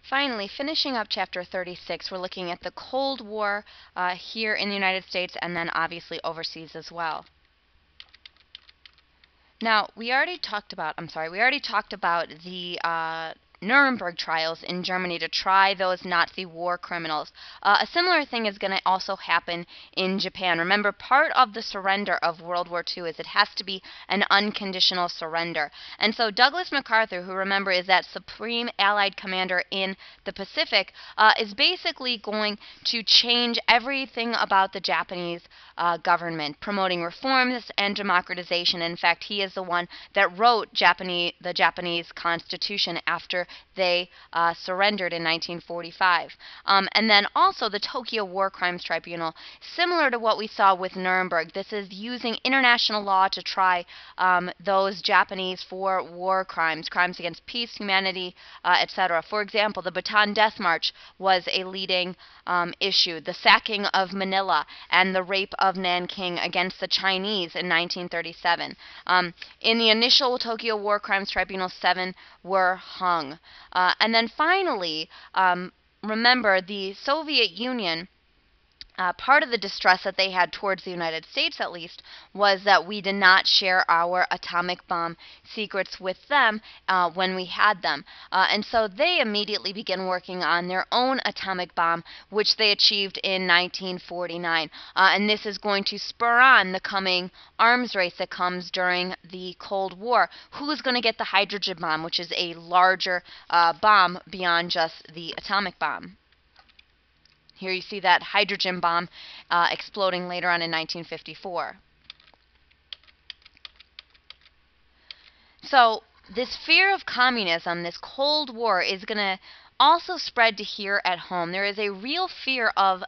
Finally, finishing up Chapter 36, we're looking at the Cold War here in the United States and then obviously overseas as well. Now, we already talked about the Nuremberg trials in Germany to try those Nazi war criminals. A similar thing is going to also happen in Japan. Remember, part of the surrender of World War II is it has to be an unconditional surrender. And so Douglas MacArthur, who remember is that supreme Allied commander in the Pacific, is basically going to change everything about the Japanese government, promoting reforms and democratization. In fact, he is the one that wrote the Japanese Constitution after they surrendered in 1945. And then also the Tokyo War Crimes Tribunal, similar to what we saw with Nuremberg. This is using international law to try those Japanese for war crimes, crimes against peace, humanity, etc. For example, the Bataan Death March was a leading issue. The sacking of Manila and the rape of Nanking against the Chinese in 1937. In the initial Tokyo War Crimes Tribunal, 7 were hung. And then finally, remember the Soviet Union, part of the distress that they had towards the United States, at least, was that we did not share our atomic bomb secrets with them when we had them. And so they immediately began working on their own atomic bomb, which they achieved in 1949. And this is going to spur on the coming arms race that comes during the Cold War. Who is going to get the hydrogen bomb, which is a larger bomb beyond just the atomic bomb? Here you see that hydrogen bomb exploding later on in 1954. So this fear of communism, this Cold War, is going to also spread to here at home. There is a real fear of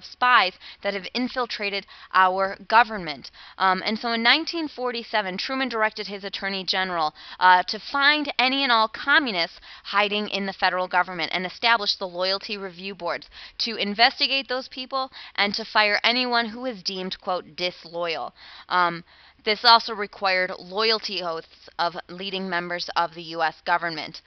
spies that have infiltrated our government. And so in 1947, Truman directed his Attorney General to find any and all communists hiding in the federal government and establish the Loyalty Review Boards to investigate those people and to fire anyone who is deemed, quote, disloyal. This also required loyalty oaths of leading members of the U.S. government.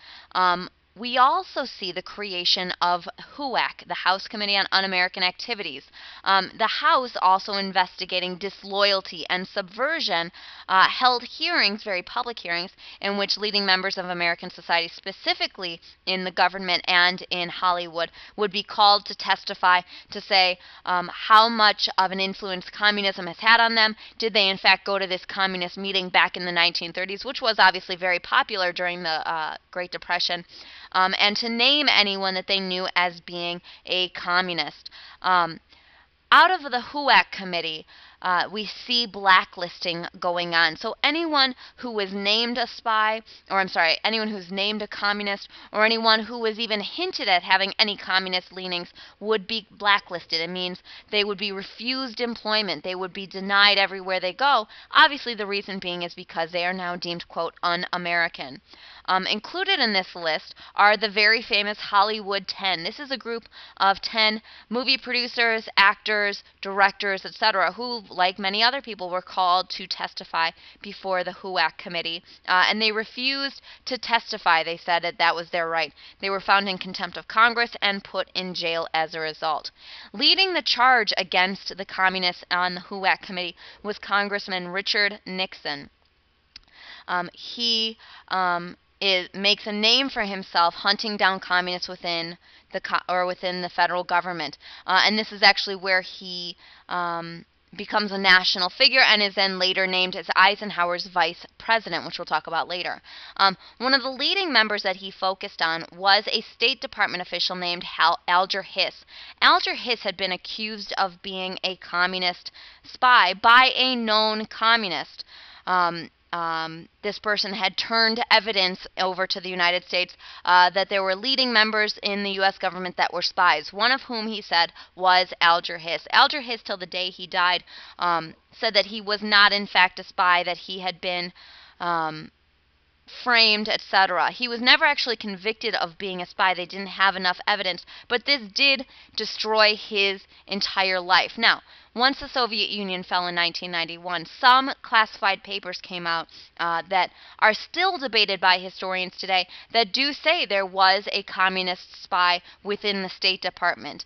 We also see the creation of HUAC, the House Committee on Un-American Activities. The House, also investigating disloyalty and subversion, held hearings, very public hearings, in which leading members of American society, specifically in the government and in Hollywood, would be called to testify to say how much of an influence communism has had on them. Did they in fact go to this communist meeting back in the 1930s, which was obviously very popular during the Great Depression, and to name anyone that they knew as being a communist. Out of the HUAC committee, we see blacklisting going on. So anyone who was named a spy, anyone who's named a communist, or anyone who was even hinted at having any communist leanings would be blacklisted. It means they would be refused employment. They would be denied everywhere they go. Obviously, the reason being is because they are now deemed, quote, un-American. Included in this list are the very famous Hollywood 10. This is a group of 10 movie producers, actors, directors, etc., who, like many other people, were called to testify before the HUAC committee, and they refused to testify. They said that was their right. They were found in contempt of Congress and put in jail as a result. Leading the charge against the communists on the HUAC committee was Congressman Richard Nixon. He makes a name for himself hunting down communists within the federal government, and this is actually where he becomes a national figure and is then later named as Eisenhower's vice president, which we'll talk about later. One of the leading members that he focused on was a State Department official named Alger Hiss. Alger Hiss had been accused of being a communist spy by a known communist. This person had turned evidence over to the United States that there were leading members in the U.S. government that were spies, one of whom he said was Alger Hiss. Alger Hiss, till the day he died, said that he was not in fact a spy, that he had been framed, etc. He was never actually convicted of being a spy. They didn't have enough evidence, but this did destroy his entire life. Now, once the Soviet Union fell in 1991, some classified papers came out that are still debated by historians today that do say there was a communist spy within the State Department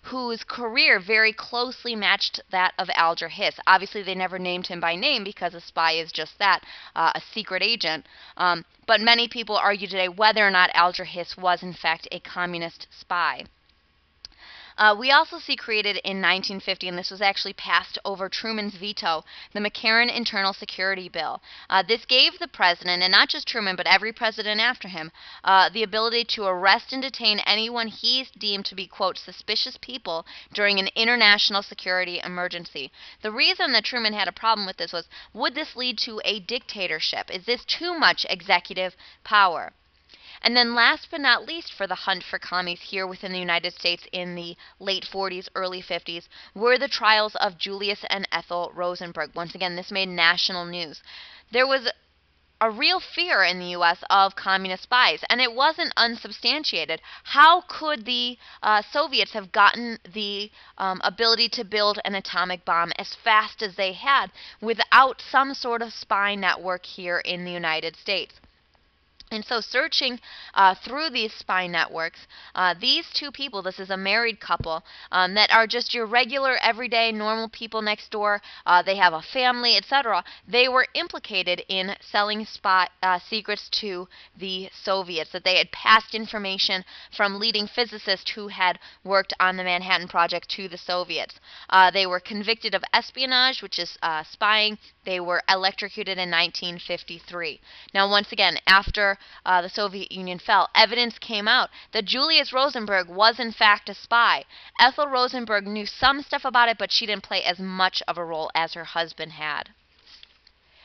whose career very closely matched that of Alger Hiss. Obviously, they never named him by name because a spy is just that, a secret agent. But many people argue today whether or not Alger Hiss was in fact a communist spy. We also see created in 1950, and this was actually passed over Truman's veto, the McCarran Internal Security Bill. This gave the president, and not just Truman, but every president after him, the ability to arrest and detain anyone he deemed to be, quote, suspicious people during an international security emergency. The reason that Truman had a problem with this was, would this lead to a dictatorship? Is this too much executive power? And then last but not least for the hunt for commies here within the United States in the late 40s, early 50s, were the trials of Julius and Ethel Rosenberg. Once again, this made national news. There was a real fear in the U.S. of communist spies, and it wasn't unsubstantiated. How could the Soviets have gotten the ability to build an atomic bomb as fast as they had without some sort of spy network here in the United States? And so searching through these spy networks, these two people, this is a married couple, that are just your regular, everyday, normal people next door, they have a family, etc., they were implicated in selling spy secrets to the Soviets, that they had passed information from leading physicists who had worked on the Manhattan Project to the Soviets. They were convicted of espionage, which is spying. They were electrocuted in 1953. Now, once again, after the Soviet Union fell, evidence came out that Julius Rosenberg was in fact a spy. Ethel Rosenberg knew some stuff about it, but she didn't play as much of a role as her husband had.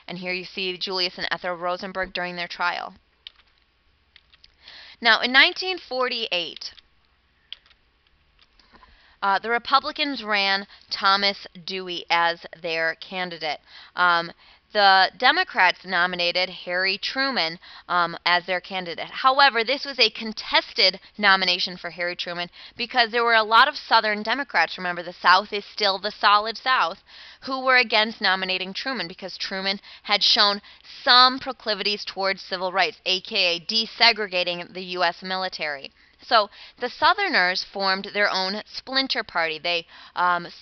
And here you see Julius and Ethel Rosenberg during their trial. Now, in 1948, the Republicans ran Thomas Dewey as their candidate. The Democrats nominated Harry Truman as their candidate. However, this was a contested nomination for Harry Truman because there were a lot of Southern Democrats, remember the South is still the solid South, who were against nominating Truman because Truman had shown some proclivities towards civil rights, aka desegregating the U.S. military. So the Southerners formed their own splinter party. They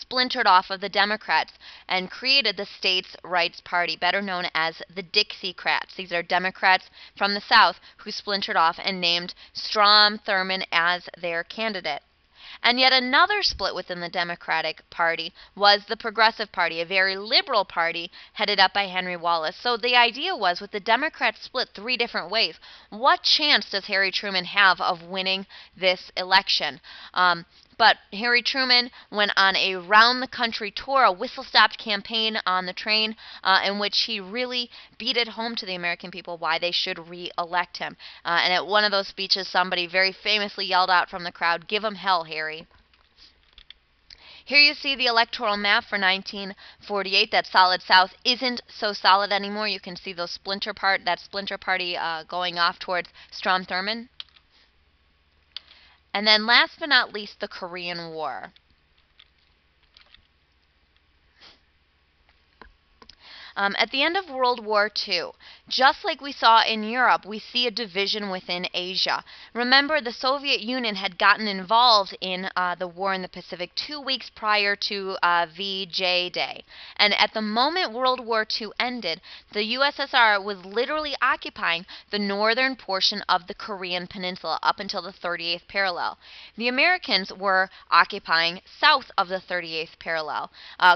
splintered off of the Democrats and created the States' Rights Party, better known as the Dixiecrats. These are Democrats from the South who splintered off and named Strom Thurmond as their candidate. And yet another split within the Democratic Party was the Progressive Party, a very liberal party headed up by Henry Wallace. So the idea was, with the Democrats split three different ways, what chance does Harry Truman have of winning this election? But Harry Truman went on a round-the-country tour, a whistle-stop campaign on the train, in which he really beat it home to the American people why they should re-elect him. And at one of those speeches, somebody very famously yelled out from the crowd, "Give him hell, Harry." Here you see the electoral map for 1948. That solid South isn't so solid anymore. You can see those that splinter party going off towards Strom Thurmond. And then last but not least, the Korean War. At the end of World War II, just like we saw in Europe, we see a division within Asia. Remember, the Soviet Union had gotten involved in the war in the Pacific 2 weeks prior to VJ Day. And at the moment World War II ended, the USSR was literally occupying the northern portion of the Korean peninsula up until the 38th parallel. The Americans were occupying south of the 38th parallel.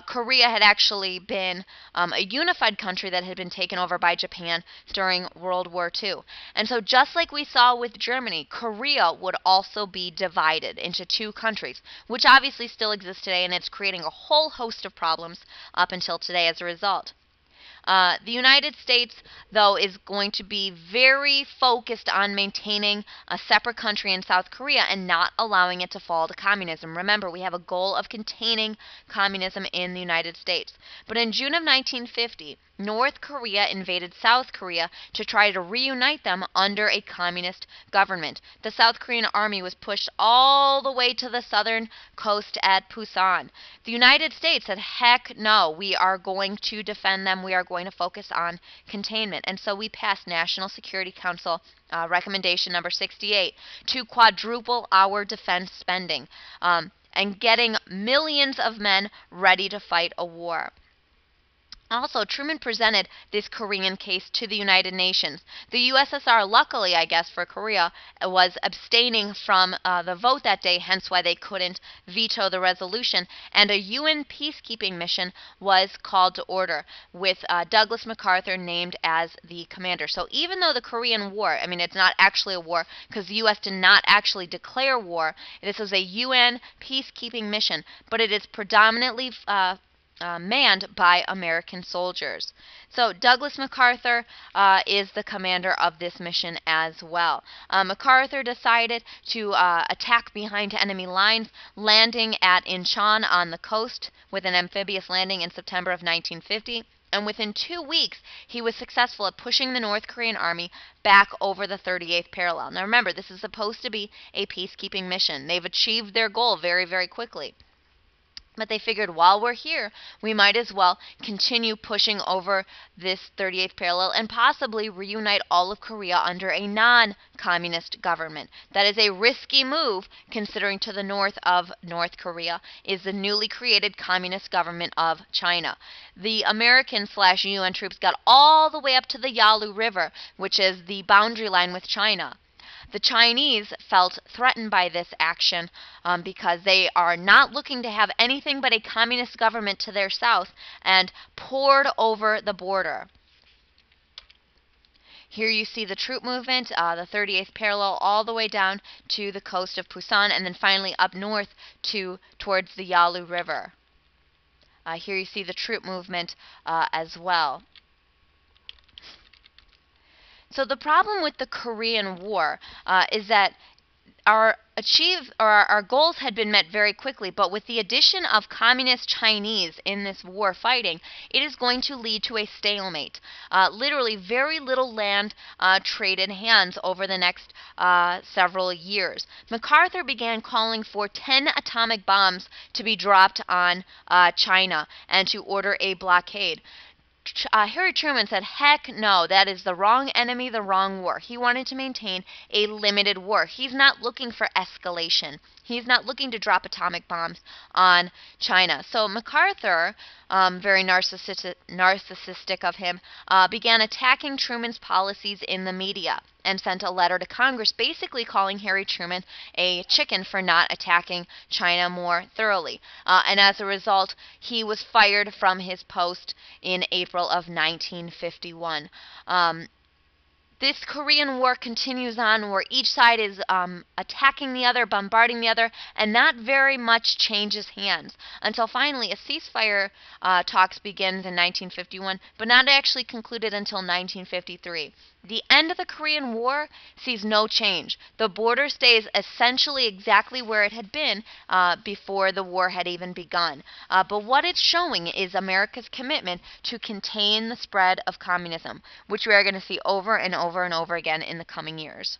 Korea had actually been a unified country that had been taken over by Japan during World War II. And so just like we saw with Germany, Korea would also be divided into two countries, which obviously still exists today, and it's creating a whole host of problems up until today as a result. The United States, though, is going to be very focused on maintaining a separate country in South Korea and not allowing it to fall to communism. Remember, we have a goal of containing communism in the United States. But in June of 1950, North Korea invaded South Korea to try to reunite them under a communist government. The South Korean army was pushed all the way to the southern coast at Busan. The United States said, heck no, we are going to defend them. We are going to focus on containment. And so we passed National Security Council recommendation number 68 to quadruple our defense spending and getting millions of men ready to fight a war. Also, Truman presented this Korean case to the United Nations. The USSR, luckily, I guess, for Korea, was abstaining from the vote that day, hence why they couldn't veto the resolution, and a UN peacekeeping mission was called to order, with Douglas MacArthur named as the commander. So even though the Korean War, I mean, it's not actually a war, because the U.S. did not actually declare war, this was a UN peacekeeping mission, but it is predominantly manned by American soldiers. So Douglas MacArthur is the commander of this mission as well. MacArthur decided to attack behind enemy lines, landing at Incheon on the coast with an amphibious landing in September of 1950. And within 2 weeks, he was successful at pushing the North Korean army back over the 38th parallel. Now remember, this is supposed to be a peacekeeping mission. They've achieved their goal very, very quickly. But they figured while we're here, we might as well continue pushing over this 38th parallel and possibly reunite all of Korea under a non-communist government. That is a risky move, considering to the north of North Korea is the newly created communist government of China. The American/UN troops got all the way up to the Yalu River, which is the boundary line with China. The Chinese felt threatened by this action because they are not looking to have anything but a communist government to their south, and poured over the border. Here you see the troop movement, the 38th parallel, all the way down to the coast of Busan, and then finally up north towards the Yalu River. Here you see the troop movement as well. So the problem with the Korean War is that our goals had been met very quickly, but with the addition of communist Chinese in this war fighting, it is going to lead to a stalemate. Literally very little land traded hands over the next several years. MacArthur began calling for 10 atomic bombs to be dropped on China and to order a blockade. Harry Truman said, heck no, that is the wrong enemy, the wrong war. He wanted to maintain a limited war. He's not looking for escalation. He's not looking to drop atomic bombs on China. So MacArthur, very narcissistic of him, began attacking Truman's policies in the media and sent a letter to Congress basically calling Harry Truman a chicken for not attacking China more thoroughly. And as a result, he was fired from his post in April of 1951. This Korean War continues on, where each side is attacking the other, bombarding the other, and not very much changes hands until finally a ceasefire talks begins in 1951, but not actually concluded until 1953. The end of the Korean War sees no change. The border stays essentially exactly where it had been before the war had even begun. But what it's showing is America's commitment to contain the spread of communism, which we are going to see over and over and over again in the coming years.